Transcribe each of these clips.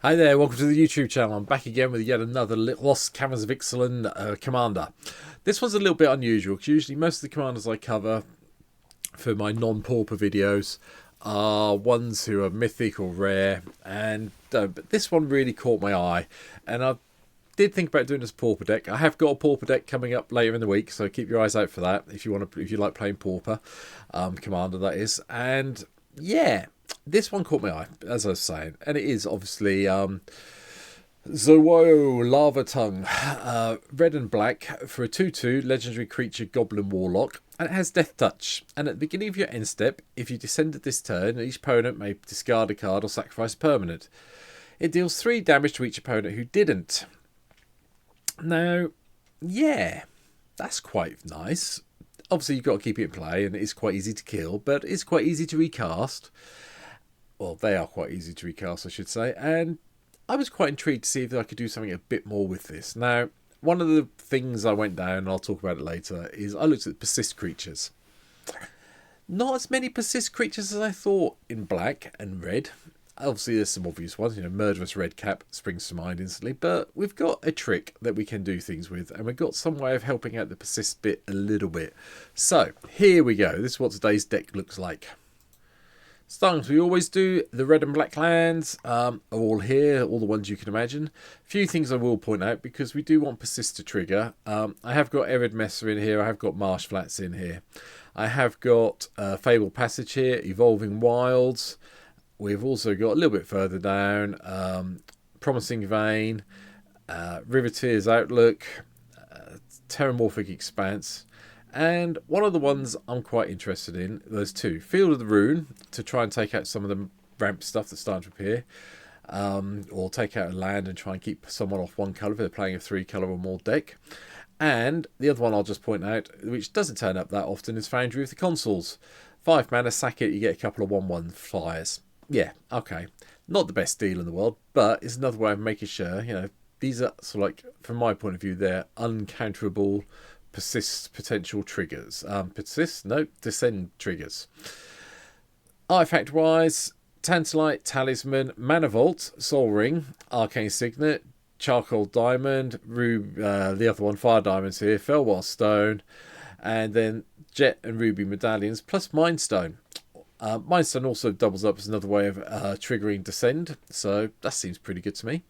Hi there, welcome to the YouTube channel. I'm back again with yet another Lost Caverns of Ixalan commander. This one's a little bit unusual because usually most of the commanders I cover for my non-pauper videos are ones who are mythic or rare, and but this one really caught my eye, and I did think about doing this pauper deck. I have got a pauper deck coming up later in the week, so keep your eyes out for that if you want to, if you like playing pauper commander, that is. And yeah, this one caught my eye, as I was saying, and it is obviously Zoyowa Lava Tongue, red and black for a 2/2 legendary creature goblin warlock, and it has death touch. And at the beginning of your end step, if you descend at this turn, each opponent may discard a card or sacrifice a permanent. It deals 3 damage to each opponent who didn't. Now, yeah, that's quite nice. Obviously, you've got to keep it in play, and it is quite easy to kill, but it's quite easy to recast. Well, they are quite easy to recast, I should say. And I was quite intrigued to see if I could do something a bit more with this. Now, one of the things I went down, and I'll talk about it later, is I looked at Persist creatures. Not as many Persist creatures as I thought in black and red. Obviously, there's some obvious ones. Murderous Red Cap springs to mind instantly. But we've got a trick that we can do things with. And we've got some way of helping out the Persist bit a little bit. So, here we go. This is what today's deck looks like. Starting as we always do, the red and black lands are all here, all the ones you can imagine. A few things I will point out because we do want Persist to trigger. I have got Arid Messer in here, I have got Marsh Flats in here. I have got Fable Passage here, Evolving Wilds. We've also got a little bit further down, Promising Vein, Riveteer's Outlook, Terramorphic Expanse. And one of the ones I'm quite interested in, there's 2. Field of the Rune, to try and take out some of the ramp stuff that's starting to appear. Or take out a land and try and keep someone off one colour if they're playing a 3-colour or more deck. And the other one I'll just point out, which doesn't turn up that often, is Foundry of the Consuls. 5 mana, sack it, you get a couple of 1/1 flyers. Yeah, okay. Not the best deal in the world, but it's another way of making sure, these are sort of like, from my point of view, they're uncounterable Persist potential triggers. Descend triggers. Artifact wise, Tantalite, Talisman, Mana Vault, Soul Ring, Arcane Signet, Charcoal Diamond, the other one, Fire Diamonds here, Fellwar Stone, and then Jet and Ruby Medallions, plus Mind Stone. Mind Stone also doubles up as another way of triggering Descend, so that seems pretty good to me.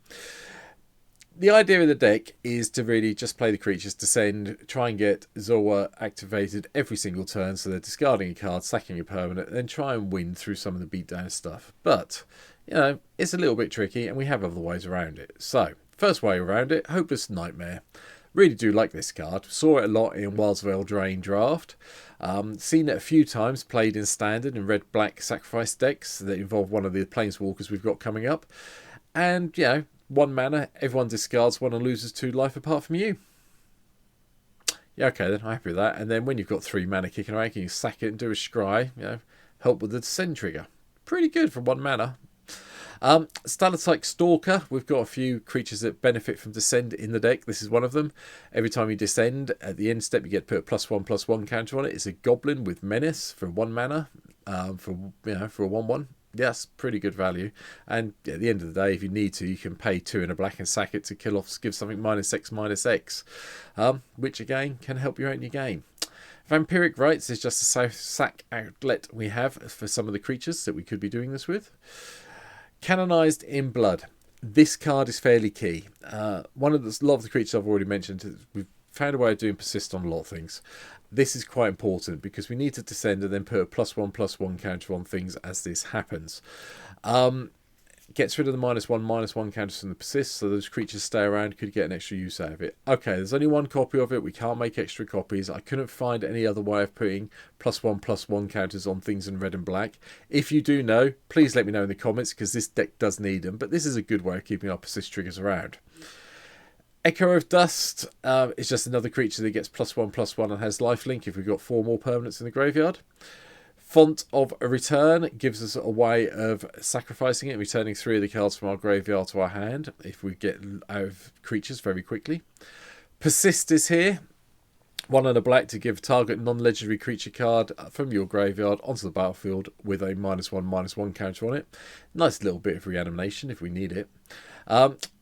The idea of the deck is to really just play the creatures, descend, try and get Zoyowa activated every single turn, so they're discarding a card, sacking a permanent, and then try and win through some of the beatdown stuff. But, it's a little bit tricky, and we have other ways around it. So, first way around it, Hopeless Nightmare. Really do like this card. Saw it a lot in Wilds of Eldraine draft. Seen it a few times played in standard and red-black sacrifice decks that involve one of the Planeswalkers we've got coming up. And, 1 mana, everyone discards 1 and loses 2 life apart from you. Yeah, okay, then I'm happy with that. And then when you've got 3 mana kicking around, you can sack it and do a scry, help with the descend trigger. Pretty good for 1 mana. Stalactite Stalker, we've got a few creatures that benefit from descend in the deck. This is one of them. Every time you descend, at the end step, you get to put a +1/+1 counter on it. It's a goblin with menace for 1 mana, for a 1/1. Yes, pretty good value. And at the end of the day, if you need to, you can pay 2 in a black and sack it to kill off, give something -X/-X, which again can help you out in your game. Vampiric Rites is just a sack outlet we have for some of the creatures that we could be doing this with. Canonized in Blood. This card is fairly key. A lot of the creatures I've already mentioned, we've found a way of doing Persist on a lot of things. This is quite important because we need to descend and then put a +1/+1 counter on things as this happens. Gets rid of the -1/-1 counters from the Persist, so those creatures stay around, could get an extra use out of it. Okay, there's only 1 copy of it, we can't make extra copies. I couldn't find any other way of putting +1/+1 counters on things in red and black. If you do know, please let me know in the comments, because this deck does need them, but this is a good way of keeping our Persist triggers around. Echo of Dust is just another creature that gets +1/+1 and has lifelink if we've got 4 more permanents in the graveyard. Font of a Return gives us a way of sacrificing it and returning 3 of the cards from our graveyard to our hand if we get out of creatures very quickly. Persist is here. 1 and a black to give target non-legendary creature card from your graveyard onto the battlefield with a -1/-1 counter on it. Nice little bit of reanimation if we need it.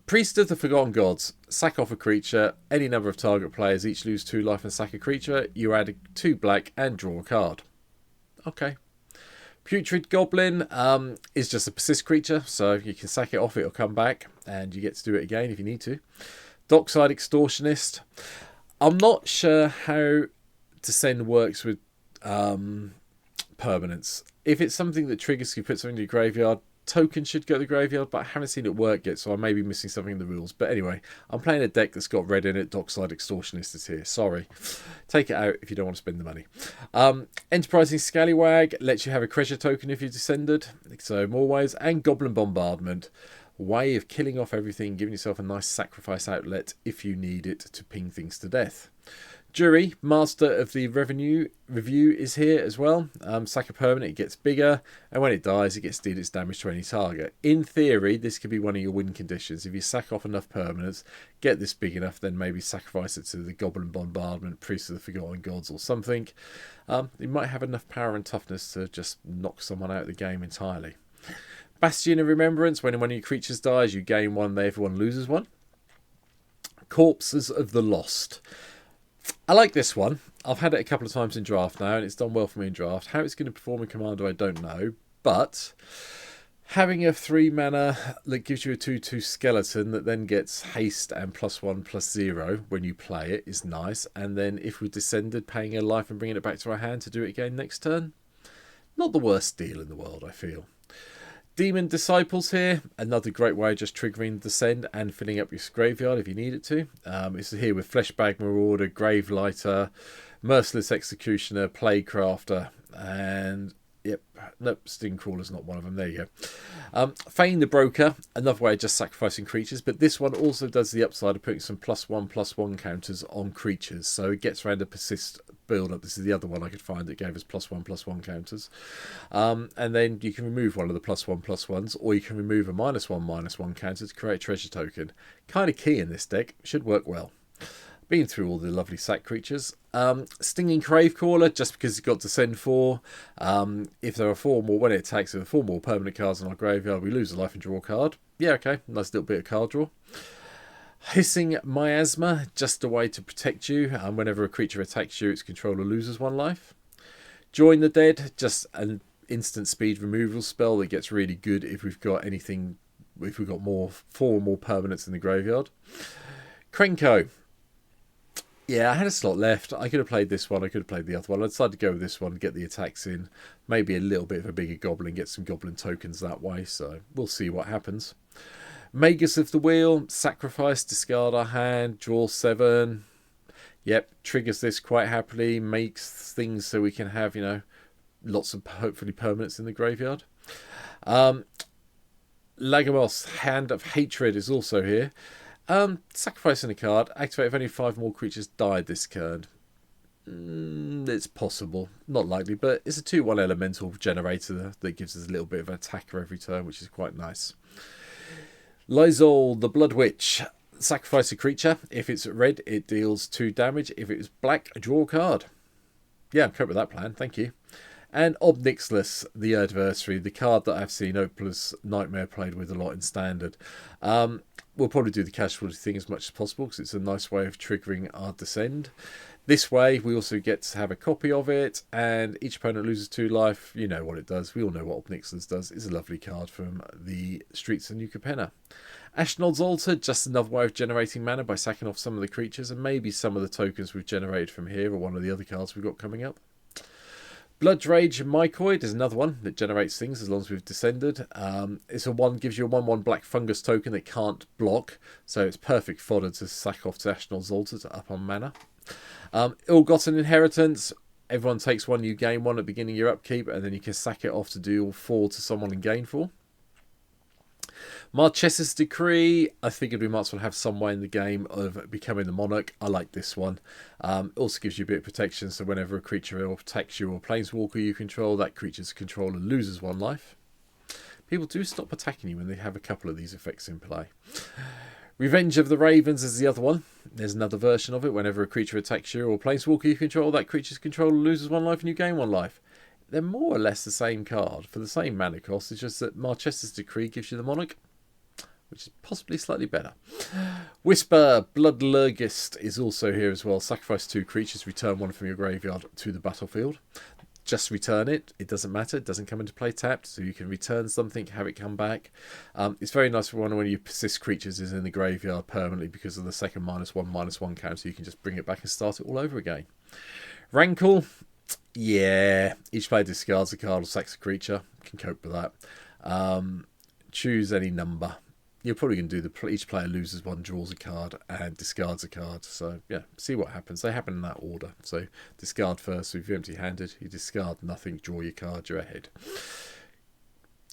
Priest of the Forgotten Gods. Sack off a creature. Any number of target players each lose 2 life and sack a creature. You add 2 black and draw a card. Okay. Putrid Goblin is just a persist creature, so you can sack it off, it'll come back, and you get to do it again if you need to. Dockside Extortionist. I'm not sure how Descend works with permanents. If it's something that triggers you put something in your graveyard, token should go to the graveyard, but I haven't seen it work yet, so I may be missing something in the rules. But anyway, I'm playing a deck that's got red in it. Dockside Extortionist is here. Sorry. Take it out if you don't want to spend the money. Enterprising Scallywag lets you have a treasure token if you descended, so more ways. And Goblin Bombardment. Way of killing off everything, giving yourself a nice sacrifice outlet if you need it to ping things to death. Jury, Master of the Revenue Review, is here as well. Sack a permanent, it gets bigger, and when it dies, it gets dealt its damage to any target. In theory, this could be one of your win conditions. If you sack off enough permanents, get this big enough, then maybe sacrifice it to the Goblin Bombardment, Priest of the Forgotten Gods, or something. You might have enough power and toughness to just knock someone out of the game entirely. Bastion of Remembrance. When one of your creatures dies, you gain 1, everyone loses 1. Corpses of the Lost. I like this one. I've had it a couple of times in draft now, and it's done well for me in draft. How it's going to perform in Commander, I don't know. But having a 3 mana that gives you a 2/2 skeleton that then gets haste and +1/+0 when you play it is nice. And then if we descended, paying a life and bringing it back to our hand to do it again next turn. Not the worst deal in the world, I feel. Demon Disciples here, another great way of just triggering Descend and filling up your graveyard if you need it to. It's here with Fleshbag Marauder, Gravelighter, Merciless Executioner, Plaguecrafter, and yep, nope, Stingcrawler's not one of them. There you go. Feign the Broker, another way of just sacrificing creatures, but this one also does the upside of putting some +1/+1 counters on creatures, so it gets around a persist build up. This is the other one I could find that gave us +1/+1 counters. And then you can remove one of the +1/+1s, or you can remove a -1/-1 counter to create a treasure token. Kind of key in this deck, should work well. Been through all the lovely sack creatures. Stinging Gravecaller, just because it's got Descend 4. If there are 4 more, when it attacks, there are 4 more permanent cards in our graveyard, we lose a life and draw a card. Yeah, okay, nice little bit of card draw. Hissing Miasma, just a way to protect you. Whenever a creature attacks you, its controller loses 1 life. Join the Dead, just an instant speed removal spell that gets really good if we've got anything, if we've got 4 more permanents in the graveyard. Krenko. Yeah, I had a slot left. I could have played this one. I could have played the other one. I decided to go with this one, get the attacks in. Maybe a little bit of a bigger goblin, get some goblin tokens that way. So we'll see what happens. Magus of the Wheel. Sacrifice, discard our hand, draw 7. Yep, triggers this quite happily. Makes things so we can have, lots of hopefully permanents in the graveyard. Lagamos, Hand of Hatred, is also here. Sacrificing a card, activate if only 5 more creatures died this turn. It's possible, not likely, but it's a 2/1 elemental generator that gives us a little bit of an attacker every turn, which is quite nice. Lysol, the Blood Witch. Sacrifice a creature. If it's red, it deals 2 damage. If it's black, draw a card. Yeah, I'm covered with that plan, thank you. And Obnixless, the Adversary, the card that I've seen Opal's Nightmare played with a lot in Standard. We'll probably do the casualty thing as much as possible because it's a nice way of triggering our Descend. This way, we also get to have a copy of it, and each opponent loses 2 life. You know what it does. We all know what Obnixless does. It's a lovely card from the Streets of New Capenna. Ashnod's Altar, just another way of generating mana by sacking off some of the creatures, and maybe some of the tokens we've generated from here, or one of the other cards we've got coming up. Blood Rage Mycoid is another one that generates things as long as we've descended. It's a 1, gives you a 1/1 black fungus token that can't block, so it's perfect fodder to sack off to Ashnod's Altar to up on mana. Ill-Gotten Inheritance, everyone takes 1, you gain 1 at the beginning of your upkeep, and then you can sack it off to deal 4 to someone and gain 4. Marchesa's Decree, I figured we might as well have some way in the game of becoming the Monarch. I like this one. Also gives you a bit of protection, so whenever a creature attacks you or Planeswalker you control, that creature's controller loses 1 life. People do stop attacking you when they have a couple of these effects in play. Revenge of the Ravens is the other one. There's another version of it. Whenever a creature attacks you or Planeswalker you control, that creature's controller loses 1 life and you gain 1 life. They're more or less the same card for the same mana cost. It's just that Marchester's Decree gives you the Monarch, which is possibly slightly better. Whisper, Bloodlurgist is also here as well. Sacrifice 2 creatures, return 1 from your graveyard to the battlefield. Just return it. It doesn't matter. It doesn't come into play tapped, so you can return something, have it come back. It's very nice for when you persist creatures is in the graveyard permanently because of the second -1/-1 counter. You can just bring it back and start it all over again. Rankle, yeah. Each player discards a card or sacks a creature. Can cope with that. Choose any number. You're probably going to do each player loses 1, draws a card, and discards a card. So, yeah, see what happens. They happen in that order. So, discard first. So, if you're empty-handed, you discard nothing, draw your card, you're ahead.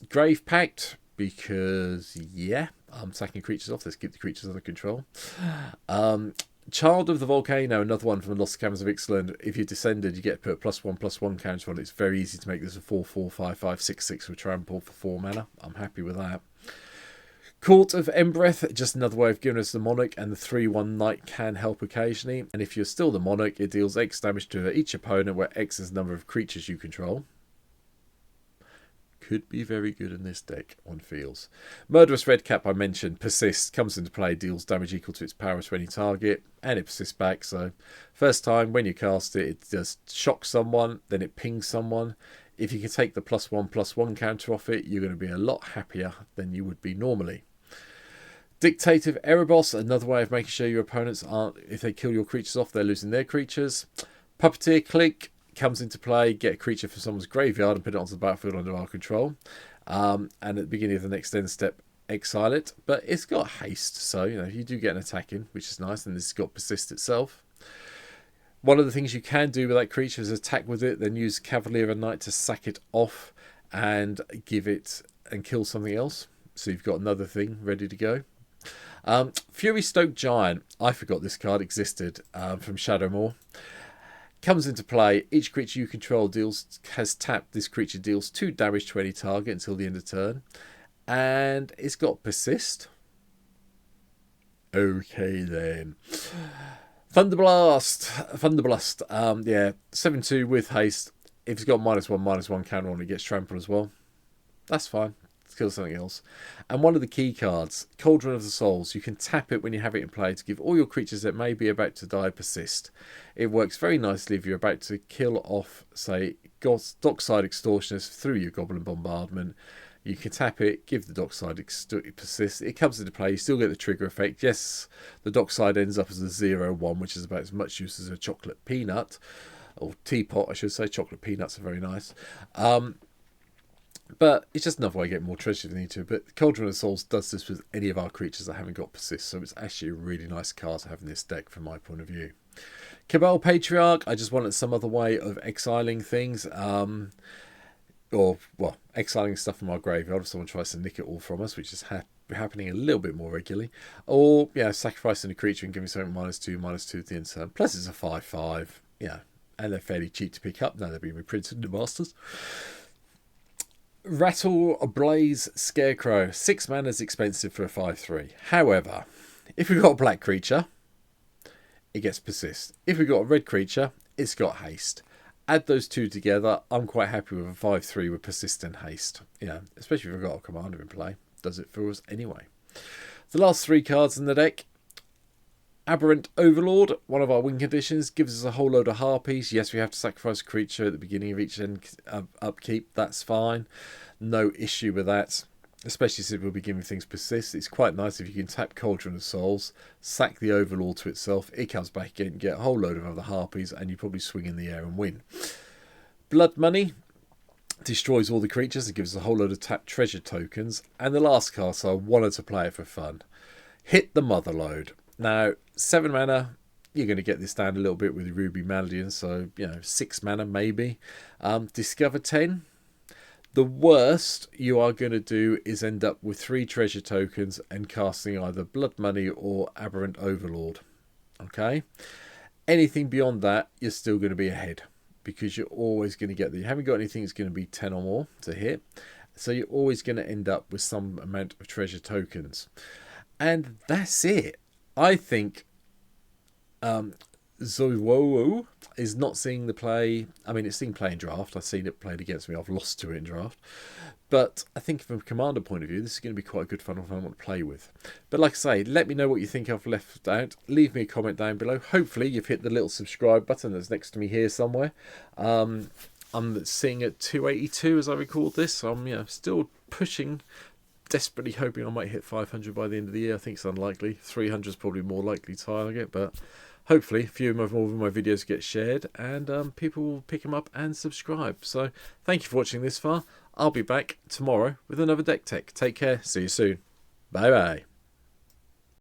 Grave Pact, because, yeah, I'm sacking creatures off. Let's keep the creatures under control. Child of the Volcano, another one from the Lost Caverns of Ixalan. If you're descended, you get to put +1/+1 counter on it. It's very easy to make this a 4/4/5/5/6/6 with trample for 4 mana. I'm happy with that. Court of Embereth, just another way of giving us the Monarch, and the 3/1 Knight can help occasionally. And if you're still the Monarch, it deals X damage to each opponent, where X is the number of creatures you control. Could be very good in this deck, one feels. Murderous Redcap, I mentioned. Persist, comes into play, deals damage equal to its power to any target, and it persists back. So, first time, when you cast it, it just shocks someone, then it pings someone. If you can take the +1/+1 counter off it, you're going to be a lot happier than you would be normally. Dictative Erebos, another way of making sure your opponents aren't, if they kill your creatures off, they're losing their creatures. Puppeteer Click comes into play, get a creature from someone's graveyard and put it onto the battlefield under our control. And at the beginning of the next end step, exile it. But it's got haste, so you do get an attack in, which is nice, and this has got Persist itself. One of the things you can do with that creature is attack with it, then use Cavalier of Night to sack it off and give it and kill something else. So you've got another thing ready to go. Fury Stoked Giant, I forgot this card existed, from Shadowmoor. Comes into play, each creature you control has tapped, this creature deals 2 damage to any target until the end of turn. And it's got Persist. Okay then. Thunderblast, yeah, 7/2 with haste. If it's got -1/-1 counter on it, gets trampled as well. That's fine. Let's kill something else. And one of the key cards, Cauldron of the Souls. You can tap it when you have it in play to give all your creatures that may be about to die Persist. It works very nicely if you're about to kill off, say, Dockside Extortionist through your Goblin Bombardment. You can tap it, give the Dockside Persist. It comes into play, you still get the trigger effect. Yes, the Dockside ends up as a 0/1, which is about as much use as a chocolate peanut. Or teapot, I should say. Chocolate peanuts are very nice. But it's just another way to get more treasure if you need to. But Cauldron of Souls does this with any of our creatures that haven't got Persist. So it's actually a really nice card to have in this deck from my point of view. Cabal Patriarch, I just wanted some other way of exiling things. Exiling stuff from our graveyard if someone tries to nick it all from us, which is happening a little bit more regularly. Or, sacrificing a creature and giving something -2/-2 at the end of turn. Plus it's a 5/5, and they're fairly cheap to pick up. Now they're being reprinted in the Masters. Rattle Blaze Scarecrow. 6 mana is expensive for a 5/3. However, if we've got a black creature, it gets Persist. If we've got a red creature, it's got haste. Add those two together, I'm quite happy with a 5/3 with Persistent Haste. Especially if we've got a commander in play. Does it for us anyway. The last 3 cards in the deck. Aberrant Overlord, one of our win conditions, gives us a whole load of harpies. Yes, we have to sacrifice a creature at the beginning of each end upkeep. That's fine. No issue with that. Especially since we'll be giving things Persist. It's quite nice if you can tap Cauldron of Souls, sack the Overlord to itself, it comes back again, get a whole load of other harpies, and you probably swing in the air and win. Blood Money destroys all the creatures and gives us a whole load of tapped treasure tokens. And the last card, so I wanted to play it for fun. Hit the Motherlode. Now, 7 mana, you're going to get this down a little bit with the Ruby Maldian, so, 6 mana maybe. Discover 10. The worst you are going to do is end up with 3 treasure tokens and casting either Blood Money or Aberrant Overlord. Okay? Anything beyond that, you're still going to be ahead. Because you're always going to get you haven't got anything that's going to be 10 or more to hit. So you're always going to end up with some amount of treasure tokens. And that's it. I think Zoyowa is not seeing the play. I mean, it's seen play in draft. I've seen it played against me. I've lost to it in draft. But I think from a commander point of view, this is going to be quite a good fun one to play with. But like I say, let me know what you think I've left out. Leave me a comment down below. Hopefully you've hit the little subscribe button that's next to me here somewhere. I'm sitting at 282 as I record this. So I'm still pushing, desperately hoping I might hit 500 by the end of the year. I think it's unlikely. 300 is probably more likely target, but hopefully a few more of my videos get shared and people will pick them up and subscribe. So thank you for watching this far. I'll be back tomorrow with another deck tech. Take care. See you soon. Bye bye.